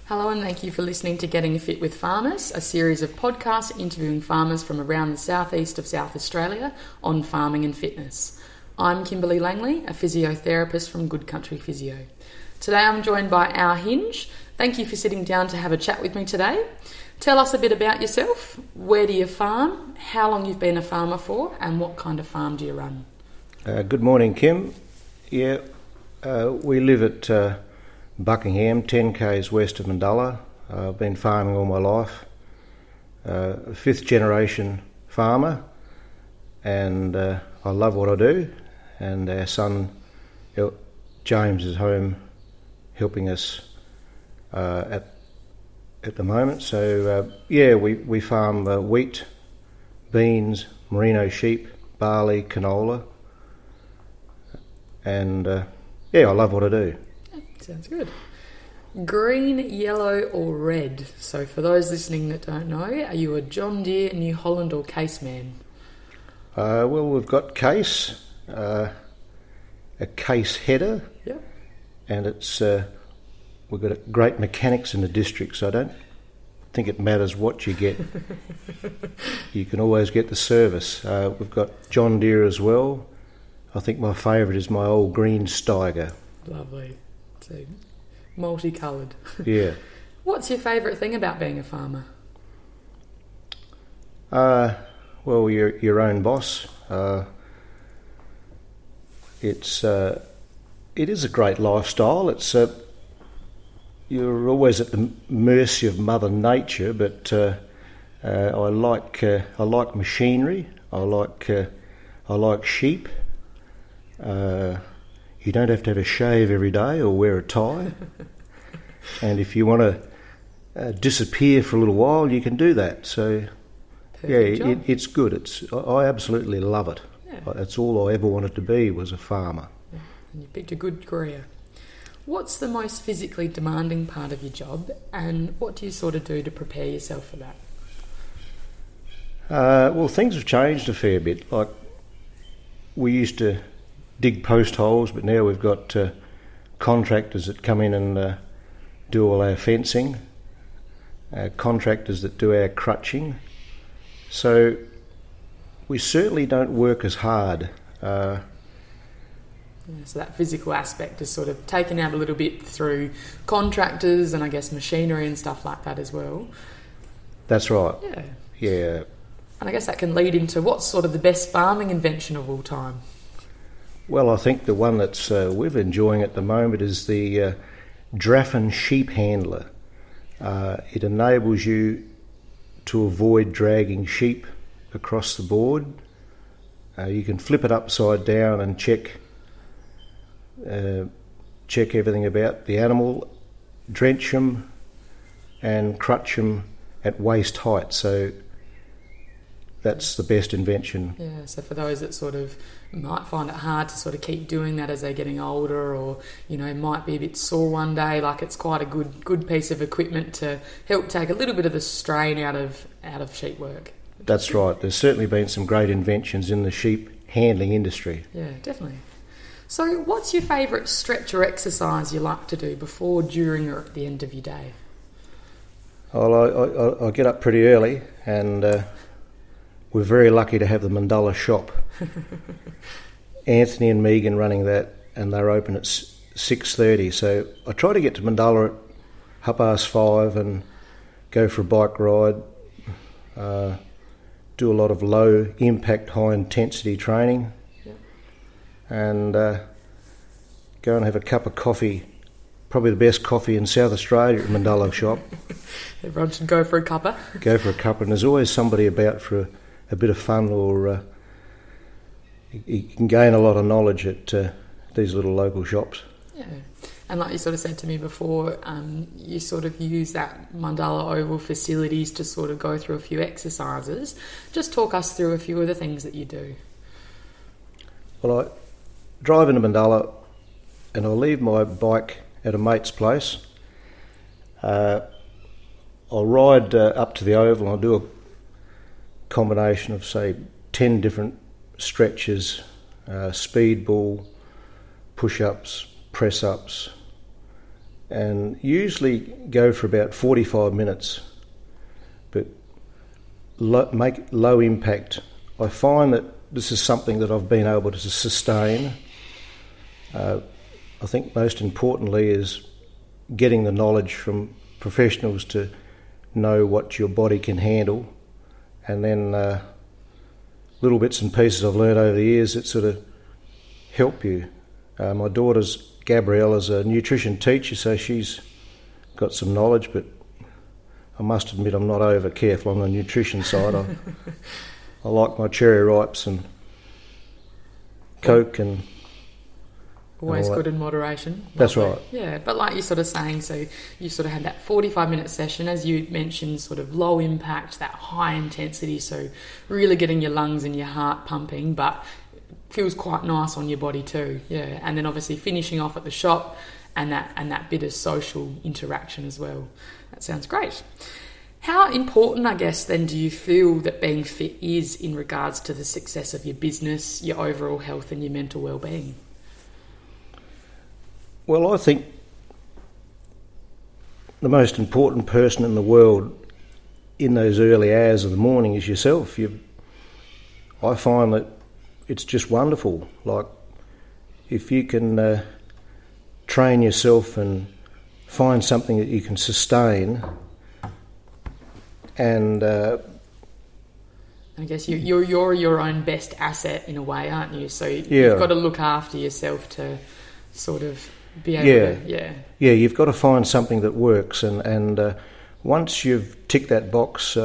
Hello and thank you for listening to Getting Fit with Farmers, a series of podcasts interviewing farmers from around the southeast of South Australia on farming and fitness. I'm Kimberly Langley, a physiotherapist from Good Country Physio. Today I'm joined by our Hinge. Thank you for sitting down to have a chat with me today. Tell us a bit about yourself. Where do you farm? How long you've been a farmer for? And what kind of farm do you run? Good morning, Kim. We live at Buckingham, 10 k's west of Mundulla. I've been farming all my life. Fifth generation farmer, and I love what I do. And our son James is home helping us at the moment. So we farm wheat, beans, merino sheep, barley, canola, and I love what I do. Sounds good. Green, yellow or red? So for those listening that don't know, are you a John Deere, New Holland or Case man? We've got Case, a Case header, Yep. and it's we've got great mechanics in the district, so I don't think it matters what you get. You can always get the service. We've got John Deere as well. I think my favourite is my old green Steiger. Lovely. So, multicoloured. Yeah. What's your favourite thing about being a farmer? Well, you're your own boss. It is a great lifestyle. It's you're always at the mercy of Mother Nature, but I like machinery. I like sheep. You don't have to have a shave every day or wear a tie. And if you want to disappear for a little while, you can do that. So, it's good. I absolutely love it. Yeah. That's all I ever wanted to be, was a farmer. Yeah. And you picked a good career. What's the most physically demanding part of your job, and what do you sort of do to prepare yourself for that? Well, things have changed a fair bit. Like, we used to dig post holes, but now we've got contractors that come in and do all our fencing, contractors that do our crutching. So we certainly don't work as hard. So that physical aspect is sort of taken out a little bit through contractors and I guess machinery and stuff like that as well. That's right. Yeah. And I guess that can lead into what's sort of the best farming invention of all time. Well, I think the one that's we're enjoying at the moment is the Draffin sheep handler. It enables you to avoid dragging sheep across the board. You can flip it upside down and check everything about the animal, drench them and crutch them at waist height. So that's the best invention. Yeah, so for those that sort of might find it hard to sort of keep doing that as they're getting older, or, you know, might be a bit sore one day, like, it's quite a good piece of equipment to help take a little bit of the strain out of sheep work. That's right. There's certainly been some great inventions in the sheep handling industry. Yeah, definitely. So what's your favourite stretch or exercise you like to do before, during or at the end of your day? Well, I get up pretty early, and we're very lucky to have the Mundulla shop. Anthony and Megan running that, and they're open at 6:30. So I try to get to Mundulla at 5:30 and go for a bike ride. Do a lot of low impact, high intensity training, and go and have a cup of coffee. Probably the best coffee in South Australia at Mundulla shop. Everyone should go for a cuppa. Go for a cuppa, and there's always somebody about for a bit of fun, or you can gain a lot of knowledge at these little local shops. Yeah, and like you sort of said to me before, you sort of use that Mundulla Oval facilities to sort of go through a few exercises. Just talk us through a few of the things that you do. Well, I drive into Mundulla and I'll leave my bike at a mate's place. I I'll ride up to the oval and I'll do a combination of, say, 10 different stretches, speed ball, push-ups, press-ups, and usually go for about 45 minutes, but make low impact. I find that this is something that I've been able to sustain. I think most importantly is getting the knowledge from professionals to know what your body can handle, and then little bits and pieces I've learned over the years that sort of help you. My daughter's Gabriella's a nutrition teacher, so she's got some knowledge, but I must admit I'm not over careful on the nutrition side. I like my cherry ripes and Coke and always good in moderation. That's right. Yeah, but like you're sort of saying, so you sort of had that 45-minute session, as you mentioned, sort of low impact, that high intensity, so really getting your lungs and your heart pumping, but feels quite nice on your body too. Yeah, and then obviously finishing off at the shop and that bit of social interaction as well. That sounds great. How important, I guess, then do you feel that being fit is in regards to the success of your business, your overall health and your mental well-being? Well, I think the most important person in the world in those early hours of the morning is yourself. I find that it's just wonderful. Like, if you can train yourself and find something that you can sustain, and I guess you're your own best asset in a way, aren't you? So you've got to look after yourself to sort of be able to... Yeah, you've got to find something that works, and once you've ticked that box,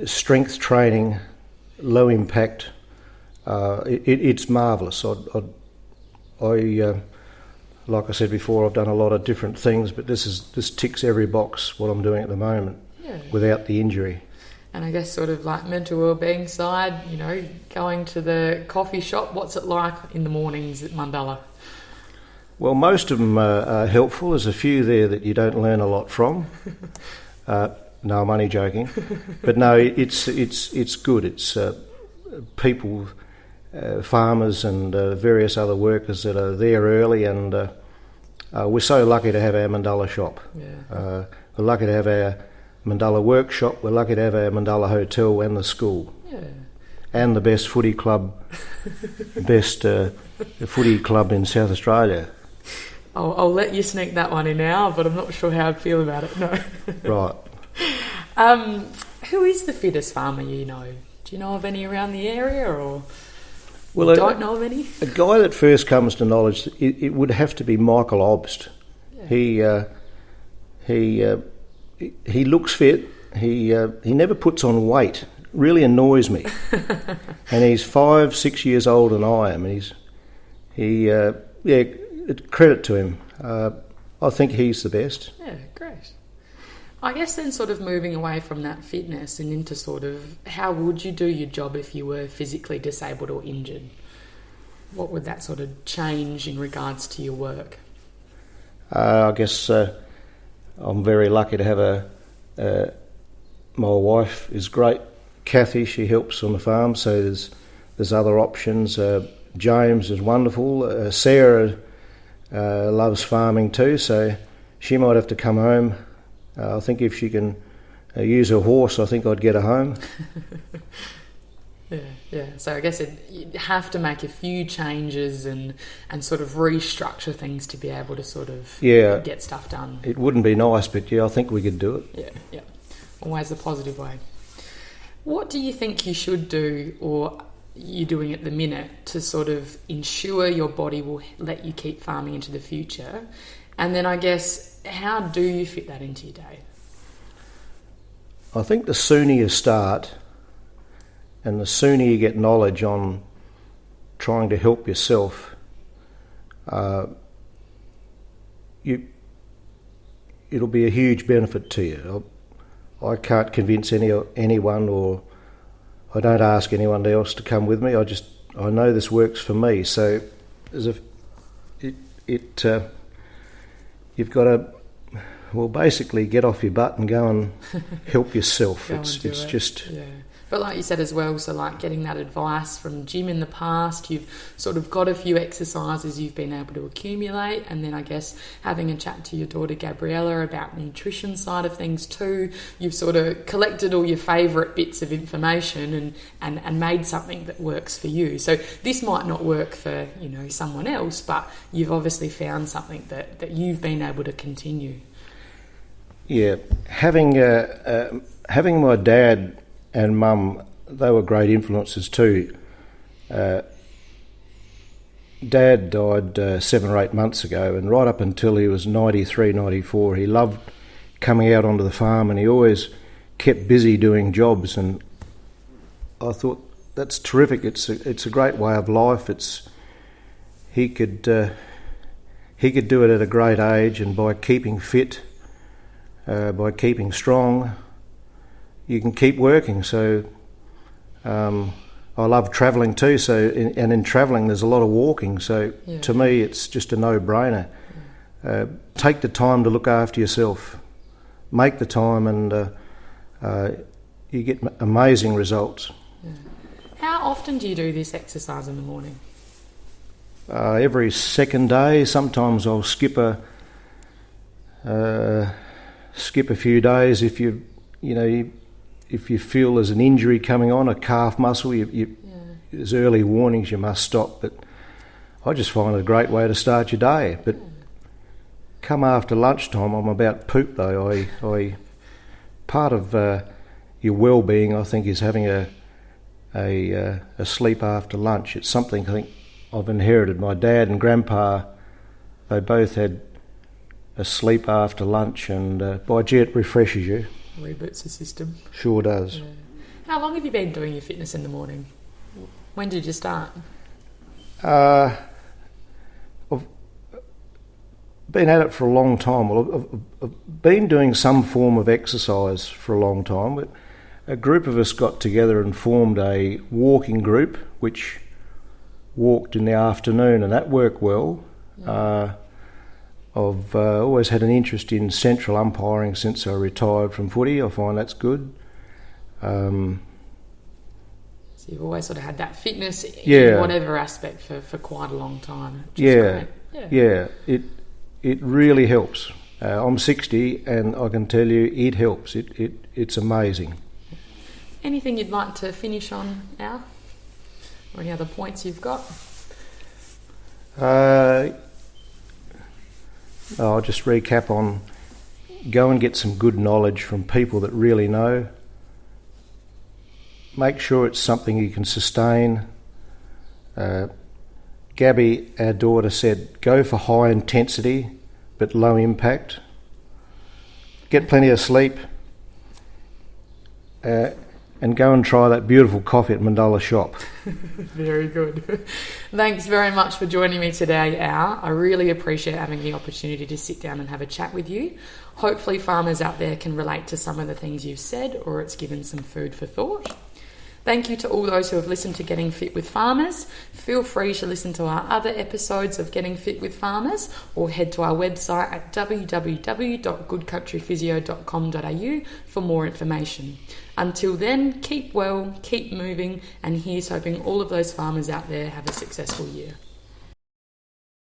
strength training, low impact, it's marvellous. Like I said before, I've done a lot of different things, but this ticks every box what I'm doing at the moment without the injury. And I guess sort of like mental wellbeing side, going to the coffee shop, what's it like in the mornings at Mundulla? Well, most of them are helpful. There's a few there that you don't learn a lot from. No, I'm only joking. But no, it's good. It's people, farmers and various other workers that are there early, and we're so lucky to have our Mundulla shop. Yeah. We're lucky to have our Mundulla workshop. We're lucky to have our Mundulla hotel and the school. Yeah. And the best footy club, footy club in South Australia. I'll let you sneak that one in now, but I'm not sure how I'd feel about it. No. Right. Who is the fittest farmer you know? Do you know of any around the area, or don't know of any? A guy that first comes to knowledge, it would have to be Michael Obst. Yeah. He looks fit. He never puts on weight. Really annoys me. And he's 5-6 years older than I am. And credit to him. I think he's the best. Yeah, great. I guess then sort of moving away from that fitness and into sort of how would you do your job if you were physically disabled or injured? What would that sort of change in regards to your work? I guess I'm very lucky to have my wife is great. Kathy, she helps on the farm, so there's other options. James is wonderful. Sarah loves farming too, so she might have to come home. I think if she can use her horse, I think I'd get her home. Yeah. So I guess you'd have to make a few changes and sort of restructure things to be able to sort of get stuff done. It wouldn't be nice, but I think we could do it. Yeah. Always the positive way. What do you think you should do, or you're doing at the minute, to sort of ensure your body will let you keep farming into the future? And then I guess, how do you fit that into your day? I think the sooner you start and the sooner you get knowledge on trying to help yourself, it'll be a huge benefit to you. I can't convince anyone, or I don't ask anyone else to come with me. I know this works for me. So you've got to Well, basically, get off your butt and go and help yourself. Go and do it's it. just... Yeah. But like you said as well, so like getting that advice from Jim in the past, you've sort of got a few exercises you've been able to accumulate, and then I guess having a chat to your daughter Gabriella about the nutrition side of things too. You've sort of collected all your favourite bits of information and made something that works for you. So this might not work for, you know, someone else, but you've obviously found something that you've been able to continue. Yeah, having my dad and Mum, they were great influences too. Dad died 7 or 8 months ago, and right up until he was 93, 94, he loved coming out onto the farm, and he always kept busy doing jobs, and I thought, that's terrific. It's a great way of life. He could do it at a great age, and by keeping fit, by keeping strong, you can keep working. So I love travelling too. So in travelling, there's a lot of walking. So to me, it's just a no-brainer. Take the time to look after yourself. Make the time, and you get amazing results. Yeah. How often do you do this exercise in the morning? Every second day. Sometimes I'll skip a few days if if you feel there's an injury coming on, a calf muscle, there's early warnings you must stop. But I just find it a great way to start your day. But come after lunchtime, I'm about poop though. Part of your well-being, I think, is having a sleep after lunch. It's something I think I've inherited. My dad and grandpa, they both had a sleep after lunch, and by gee, it refreshes you. Reboots the system. Sure does. Yeah. How long have you been doing your fitness in the morning? When did you start? I've been at it for a long time. Well, I've been doing some form of exercise for a long time. But a group of us got together and formed a walking group, which walked in the afternoon, and that worked well. Yeah. I've always had an interest in central umpiring since I retired from footy. I find that's good. So you've always sort of had that fitness in whatever aspect for quite a long time. Yeah. It really helps. I'm 60, and I can tell you it helps. It's amazing. Anything you'd like to finish on, Al? Or any other points you've got? I'll just recap on go and get some good knowledge from people that really know. Make sure it's something you can sustain. Gabby, our daughter, said go for high intensity but low impact. Get plenty of sleep, and go and try that beautiful coffee at Mundulla shop. Very good. Thanks very much for joining me today, Al. I really appreciate having the opportunity to sit down and have a chat with you. Hopefully farmers out there can relate to some of the things you've said, or it's given some food for thought. Thank you to all those who have listened to Getting Fit with Farmers. Feel free to listen to our other episodes of Getting Fit with Farmers, or head to our website at www.goodcountryphysio.com.au for more information. Until then, keep well, keep moving, and here's hoping all of those farmers out there have a successful year.